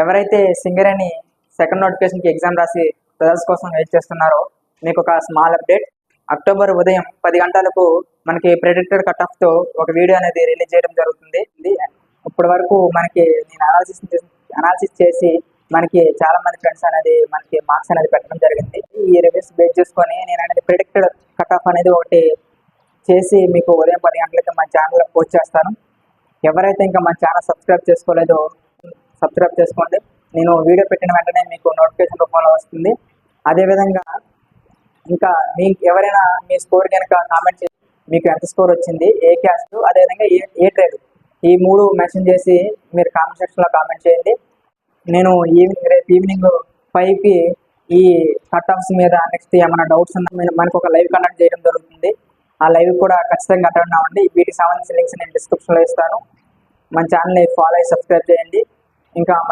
ఎవరైతే సింగరేణి సెకండ్ నోటిఫికేషన్కి ఎగ్జామ్ రాసి రిజల్ట్స్ కోసం వెయిట్ చేస్తున్నారో మీకు ఒక స్మాల్ అప్డేట్. అక్టోబర్ ఉదయం 10 గంటలకు మనకి ప్రెడిక్టెడ్ కట్ ఆఫ్తో ఒక వీడియో అనేది రిలీజ్ చేయడం జరుగుతుంది. ఇప్పటి వరకు మనకి నేను అనాలిసిస్ చేసి మనకి చాలా మంది ఫ్రెండ్స్ అనేది మనకి మార్క్స్ అనేది పెట్టడం జరిగింది. ఈ రివ్యూస్ బేస్ చేసుకొని నేను అనేది ప్రెడిక్టెడ్ కట్ ఆఫ్ అనేది ఒకటి చేసి మీకు ఉదయం 10 గంటలకి మన ఛానల్లో పోస్ట్ చేస్తాను. ఎవరైతే ఇంకా మన ఛానల్ సబ్స్క్రైబ్ చేసుకోలేదో సబ్స్క్రైబ్ చేసుకోండి. నేను వీడియో పెట్టిన వెంటనే మీకు నోటిఫికేషన్ రూపంలో వస్తుంది. అదేవిధంగా ఇంకా మీకు ఎవరైనా మీ స్కోర్ కనుక కామెంట్ చేసి మీకు ఎంత స్కోర్ వచ్చింది, ఏ క్యాస్ట్, అదేవిధంగా ఏ ట్రేడ్, ఈ 3 మెన్షన్ చేసి మీరు కామెంట్ సెక్షన్లో కామెంట్ చేయండి. నేను రేపు ఈవినింగ్ 5కి ఈ కట్ ఆఫ్స్ మీద నెక్స్ట్ ఏమైనా డౌట్స్ ఉన్నా మనకు ఒక లైవ్ కండక్ట్ చేయడం జరుగుతుంది. ఆ లైవ్ కూడా ఖచ్చితంగా అటెండ్ అవ్వండి. వీటికి సంబంధించిన లింక్స్ నేను డిస్క్రిప్షన్లో ఇస్తాను. మన ఛానల్ని ఫాలో అయ్యి సబ్స్క్రైబ్ చేయండి. ఇంకా